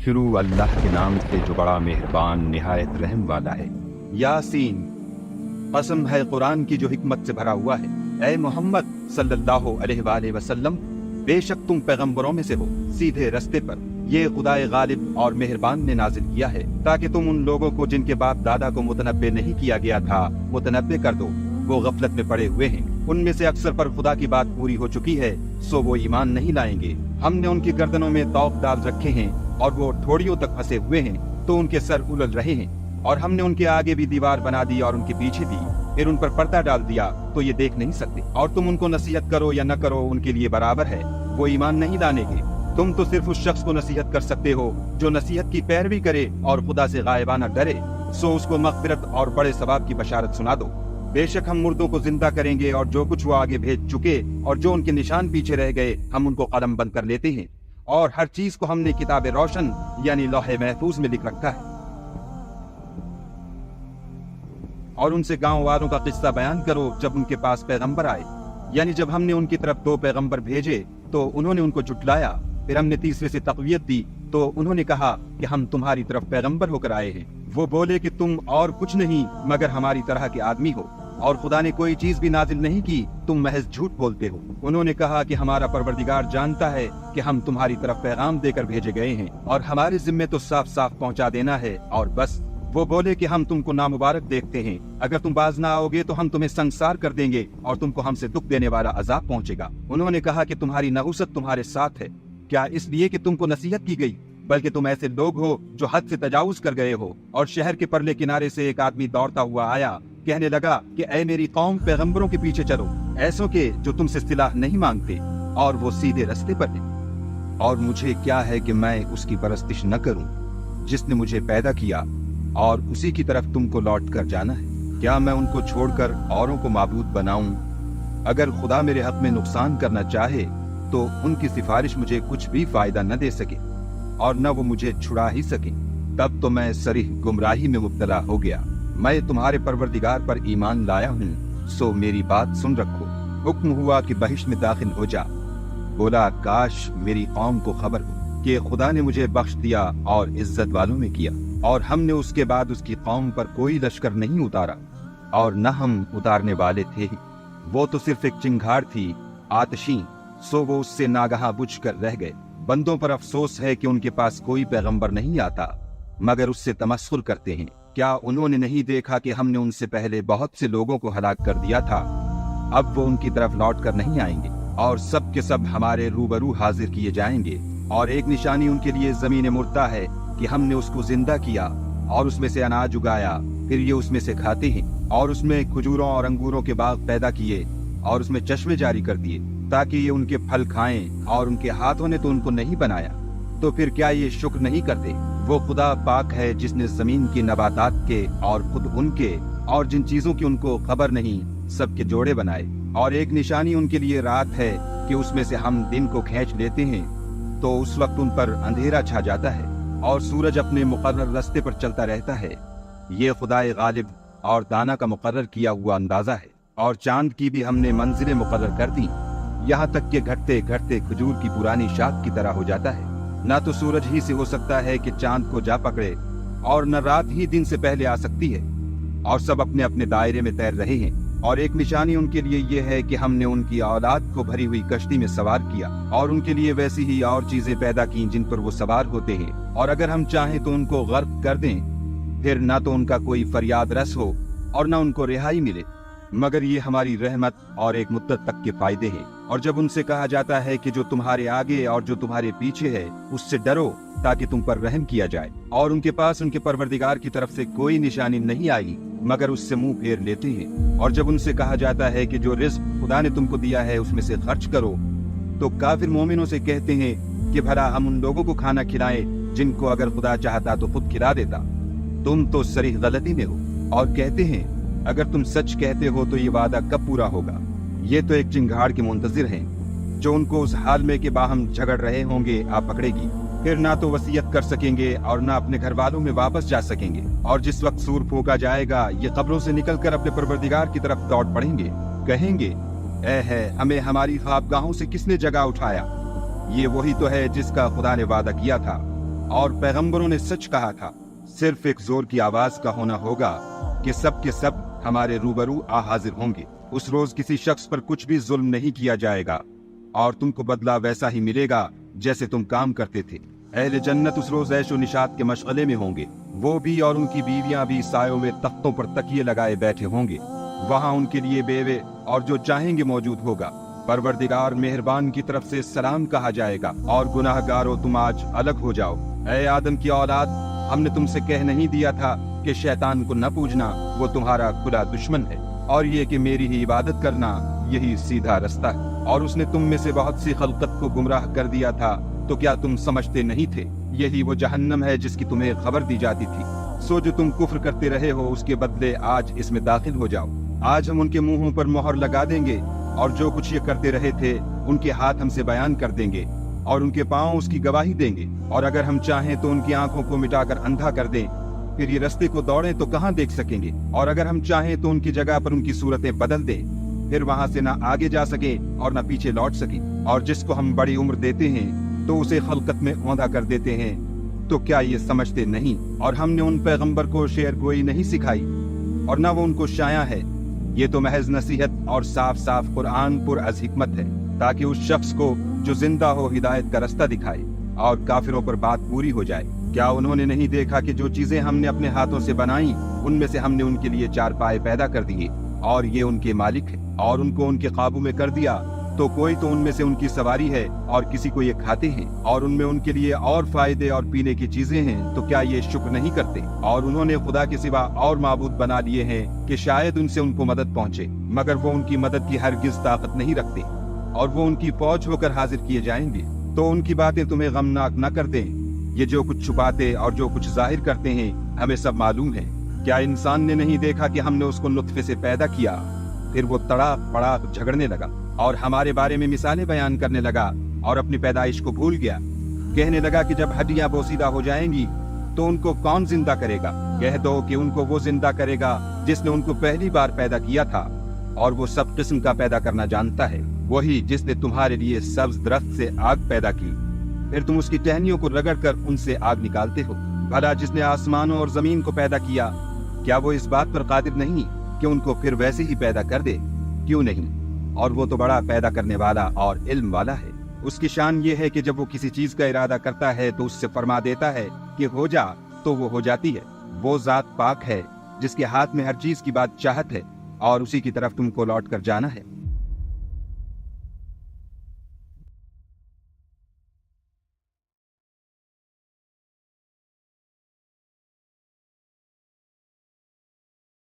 شروع اللہ کے نام سے جو بڑا مہربان نہایت رحم والا ہے۔ یاسین، قسم ہے قرآن کی جو حکمت سے بھرا ہوا ہے۔ اے محمد صلی اللہ علیہ وآلہ وسلم، بے شک تم پیغمبروں میں سے ہو، سیدھے رستے پر۔ یہ خدائے غالب اور مہربان نے نازل کیا ہے تاکہ تم ان لوگوں کو جن کے باپ دادا کو متنبع نہیں کیا گیا تھا متنبع کر دو۔ وہ غفلت میں پڑے ہوئے ہیں، ان میں سے اکثر پر خدا کی بات پوری ہو چکی ہے، سو وہ ایمان نہیں لائیں گے۔ ہم نے ان کی گردنوں میں طوق ڈال رکھے ہیں اور وہ ٹھوڑیوں تک پھنسے ہوئے ہیں تو ان کے سر الل رہے ہیں، اور ہم نے ان کے آگے بھی دیوار بنا دی اور ان کے پیچھے بھی، پھر ان پر پردہ ڈال دیا تو یہ دیکھ نہیں سکتے، اور تم ان کو نصیحت کرو یا نہ کرو ان کے لیے برابر ہے، وہ ایمان نہیں لانے گے۔ تم تو صرف اس شخص کو نصیحت کر سکتے ہو جو نصیحت کی پیروی کرے اور خدا سے غائبانہ ڈرے، سو اس کو مغفرت اور بڑے ثواب کی بشارت سنا دو۔ بے شک ہم مردوں کو زندہ کریں گے، اور جو کچھ وہ آگے بھیج چکے اور جو ان کے نشان پیچھے رہ گئے ہم ان کو قلم بند کر لیتے ہیں، اور ہر چیز کو ہم نے کتاب روشن یعنی لوح محفوظ میں لکھ رکھا ہے۔ اور ان سے گاؤں والوں کا قصہ بیان کرو جب ان کے پاس پیغمبر آئے، یعنی جب ہم نے ان کی طرف 2 پیغمبر بھیجے تو انہوں نے ان کو جھٹلایا، پھر ہم نے تیسرے سے تقویت دی تو انہوں نے کہا کہ ہم تمہاری طرف پیغمبر ہو کر آئے ہیں۔ وہ بولے کہ تم اور کچھ نہیں مگر ہماری طرح کے آدمی ہو، اور خدا نے کوئی چیز بھی نازل نہیں کی، تم محض جھوٹ بولتے ہو۔ انہوں نے کہا کہ ہمارا پروردگار جانتا ہے کہ ہم تمہاری طرف پیغام دے کر بھیجے گئے ہیں، اور ہمارے ذمے تو صاف صاف پہنچا دینا ہے اور بس۔ وہ بولے کہ ہم تم کو نامبارک دیکھتے ہیں، اگر تم باز نہ آؤ گے تو ہم تمہیں سنسار کر دیں گے اور تم کو ہم سے دکھ دینے والا عذاب پہنچے گا۔ انہوں نے کہا کہ تمہاری نحوست تمہارے ساتھ ہے، کیا اس لیے کہ تم کو نصیحت کی گئی؟ بلکہ تم ایسے لوگ ہو جو حد سے تجاوز کر گئے ہو۔ اور شہر کے پرلے کنارے سے ایک آدمی دوڑتا ہوا آیا، کہنے لگا کہ اے میری قوم، پیغمبروں کے پیچھے چلو، ایسوں کے جو تم سے صلاح نہیں مانگتے اور وہ سیدھے رستے پر ہیں۔ اور مجھے کیا ہے کہ میں اس کی پرستش نہ کروں جس نے مجھے پیدا کیا، اور اسی کی طرف تم کو لوٹ کر جانا ہے۔ کیا میں ان کو چھوڑ کر اوروں کو معبود بناؤں؟ اگر خدا میرے حق میں نقصان کرنا چاہے تو ان کی سفارش مجھے کچھ بھی فائدہ نہ دے سکے اور نہ وہ مجھے چھڑا ہی سکیں، تب تو میں صریح گمراہی میں مبتلا ہو گیا۔ میں تمہارے پروردگار پر ایمان لایا ہوں، سو میری بات سن رکھو۔ حکم ہوا کہ بہشت میں داخل ہو جا۔ بولا کاش میری قوم کو خبر ہو کہ خدا نے مجھے بخش دیا اور عزت والوں میں کیا، اور ہم نے اس کے بعد اس کی قوم پر کوئی لشکر نہیں اتارا، اور نہ ہم اتارنے والے تھے ہی۔ وہ تو صرف ایک چنگھاڑ تھی آتشیں، سو وہ اس سے ناگہاں بجھ کر رہ گئے۔ بندوں پر افسوس ہے کہ ان کے پاس کوئی پیغمبر نہیں آتا مگر اس سے تمسخر کرتے ہیں۔ کیا انہوں نے نہیں دیکھا کہ ہم نے ان سے پہلے بہت سے لوگوں کو ہلاک کر دیا تھا؟ اب وہ ان کی طرف لوٹ کر نہیں آئیں گے، اور سب کے سب ہمارے روبرو حاضر کیے جائیں گے۔ اور ایک نشانی ان کے لیے زمین مردہ ہے کہ ہم نے اس کو زندہ کیا اور اس میں سے اناج اگایا، پھر یہ اس میں سے کھاتے ہیں، اور اس میں کھجوروں اور انگوروں کے باغ پیدا کیے اور اس میں چشمے جاری کر دیے تاکہ یہ ان کے پھل کھائیں، اور ان کے ہاتھوں نے تو ان کو نہیں بنایا، تو پھر کیا یہ شکر نہیں کرتے؟ وہ خدا پاک ہے جس نے زمین کی نباتات کے اور خود ان کے اور جن چیزوں کی ان کو خبر نہیں سب کے جوڑے بنائے۔ اور ایک نشانی ان کے لیے رات ہے کہ اس میں سے ہم دن کو کھینچ لیتے ہیں تو اس وقت ان پر اندھیرا چھا جاتا ہے، اور سورج اپنے مقرر راستے پر چلتا رہتا ہے۔ یہ خدائے غالب اور دانا کا مقرر کیا ہوا اندازہ ہے۔ اور چاند کی بھی ہم نے منزلیں مقرر کر دی، یہاں تک کہ گھٹتے گھٹتے کھجور کی پرانی شاخ کی طرح ہو جاتا ہے۔ نہ تو سورج ہی سے ہو سکتا ہے کہ چاند کو جا پکڑے، اور نہ رات ہی دن سے پہلے آ سکتی ہے، اور سب اپنے اپنے دائرے میں تیر رہے ہیں۔ اور ایک نشانی ان کے لیے یہ ہے کہ ہم نے ان کی اولاد کو بھری ہوئی کشتی میں سوار کیا، اور ان کے لیے ویسی ہی اور چیزیں پیدا کی جن پر وہ سوار ہوتے ہیں، اور اگر ہم چاہیں تو ان کو غرق کر دیں، پھر نہ تو ان کا کوئی فریاد رس ہو اور نہ ان کو رہائی ملے، مگر یہ ہماری رحمت اور ایک مدت تک کے فائدے ہیں۔ اور جب ان سے کہا جاتا ہے کہ جو تمہارے آگے اور جو تمہارے پیچھے ہے اس سے ڈرو تاکہ تم پر رحم کیا جائے، اور ان کے پاس ان کے پروردگار کی طرف سے کوئی نشانی نہیں آئی مگر اس سے منہ پھیر لیتے ہیں۔ اور جب ان سے کہا جاتا ہے کہ جو رزق خدا نے تم کو دیا ہے اس میں سے خرچ کرو، تو کافر مومنوں سے کہتے ہیں کہ بھلا ہم ان لوگوں کو کھانا کھلائیں جن کو اگر خدا چاہتا تو خود کھلا دیتا۔ تم تو صریح غلطی میں ہو۔ اور کہتے ہیں اگر تم سچ کہتے ہو تو یہ وعدہ کب پورا ہوگا؟ یہ تو ایک چنگھاڑ کے منتظر ہیں جو ان کو اس حال میں کہ باہم جھگڑ رہے ہوں گے آ پکڑے گی، پھر نہ تو وصیت کر سکیں گے اور نہ اپنے گھر والوں میں واپس جا سکیں گے۔ اور جس وقت سور پھونکا جائے گا یہ قبروں سے نکل کر اپنے پروردگار کی طرف دوڑ پڑیں گے، کہیں گے اے ہے ہمیں ہماری خوابگاہوں سے کس نے جگہ اٹھایا؟ یہ وہی تو ہے جس کا خدا نے وعدہ کیا تھا، اور پیغمبروں نے سچ کہا تھا۔ صرف ایک زور کی آواز کا ہونا ہوگا کہ سب کے سب ہمارے روبرو حاضر ہوں گے۔ اس روز کسی شخص پر کچھ بھی ظلم نہیں کیا جائے گا اور تم کو بدلہ ویسا ہی ملے گا جیسے تم کام کرتے تھے۔ اہل جنت اس روز عیش و نشاط کے مشغلے میں ہوں گے، وہ بھی اور ان کی بیویاں بھی سایوں میں تختوں پر تکیے لگائے بیٹھے ہوں گے۔ وہاں ان کے لیے بیوے اور جو چاہیں گے موجود ہوگا۔ پروردگار مہربان کی طرف سے سلام کہا جائے گا اور گناہ گارو تم آج الگ ہو جاؤ۔ اے آدم کی اولاد، ہم نے تم سے کہہ نہیں دیا تھا کہ شیطان کو نہ پوجنا، وہ تمہارا کھلا دشمن ہے، اور یہ کہ میری ہی عبادت کرنا یہی سیدھا رستہ ہے۔ اور اس نے تم میں سے بہت سی خلقت کو گمراہ کر دیا تھا، تو کیا تم سمجھتے نہیں تھے؟ یہی وہ جہنم ہے جس کی تمہیں خبر دی جاتی تھی۔ سو جو تم کفر کرتے رہے ہو اس کے بدلے آج اس میں داخل ہو جاؤ۔ آج ہم ان کے منہوں پر مہر لگا دیں گے، اور جو کچھ یہ کرتے رہے تھے ان کے ہاتھ ہم سے بیان کر دیں گے، اور ان کے پاؤں اس کی گواہی دیں گے۔ اور اگر ہم چاہیں تو ان کی آنکھوں کو مٹا کر اندھا کر دیں، پھر یہ رستے کو دوڑیں تو کہاں دیکھ سکیں گے؟ اور اگر ہم چاہیں تو ان کی جگہ پر ان کی صورتیں بدل دیں، پھر وہاں سے نہ آگے جا سکیں اور نہ پیچھے لوٹ سکیں۔ اور جس کو ہم بڑی عمر دیتے ہیں تو اسے خلقت میں اوندا کر دیتے ہیں، تو کیا یہ سمجھتے نہیں؟ اور ہم نے ان پیغمبر کو شعر گوئی نہیں سکھائی، اور نہ وہ ان کو شایع ہے۔ یہ تو محض نصیحت اور صاف صاف قرآن پر از حکمت ہے، تاکہ اس شخص کو جو زندہ ہو ہدایت کا رستہ دکھائے اور کافروں پر بات پوری ہو جائے۔ کیا انہوں نے نہیں دیکھا کہ جو چیزیں ہم نے اپنے ہاتھوں سے بنائیں ان میں سے ہم نے ان کے لیے چار پائے پیدا کر دیے، اور یہ ان کے مالک ہے، اور ان کو ان کے قابو میں کر دیا، تو کوئی تو ان میں سے ان کی سواری ہے اور کسی کو یہ کھاتے ہیں، اور ان میں ان کے لیے اور فائدے اور پینے کی چیزیں ہیں، تو کیا یہ شکر نہیں کرتے؟ اور انہوں نے خدا کے سوا اور معبود بنا لیے ہیں کہ شاید ان سے ان کو مدد پہنچے، مگر وہ ان کی مدد کی ہرگز طاقت نہیں رکھتے، اور وہ ان کی فوج ہو کر حاضر کیے جائیں گے۔ تو ان کی باتیں تمہیں غمناک نہ کر دیں، یہ جو کچھ چھپاتے اور جو کچھ ظاہر کرتے ہیں ہمیں سب معلوم ہے۔ کیا انسان نے نہیں دیکھا کہ ہم نے اس کو نطفے سے پیدا کیا، پھر وہ تڑاک پڑاک جھگڑنے لگا اور ہمارے بارے میں مثالیں بیان کرنے لگا اور اپنی پیدائش کو بھول گیا۔ کہنے لگا کہ جب ہڈیاں بوسیدہ ہو جائیں گی تو ان کو کون زندہ کرے گا؟ کہہ دو کہ ان کو وہ زندہ کرے گا جس نے ان کو پہلی بار پیدا کیا تھا، اور وہ سب قسم کا پیدا کرنا جانتا ہے، وہی جس نے تمہارے لیے سبز درخت سے آگ پیدا کی، پھر تم اس کی ٹہنیوں کو رگڑ کر ان سے آگ نکالتے ہو۔ بھلا جس نے آسمانوں اور زمین کو پیدا کیا، کیا وہ اس بات پر قادر نہیں کہ ان کو پھر ویسے ہی پیدا کر دے؟ کیوں نہیں؟ اور وہ تو بڑا پیدا کرنے والا اور علم والا ہے۔ اس کی شان یہ ہے کہ جب وہ کسی چیز کا ارادہ کرتا ہے تو اس سے فرما دیتا ہے کہ ہو جا، تو وہ ہو جاتی ہے۔ وہ ذات پاک ہے جس کے ہاتھ میں ہر چیز کی بات چاہت ہے، اور اسی کی طرف تم کو لوٹ کر جانا ہے۔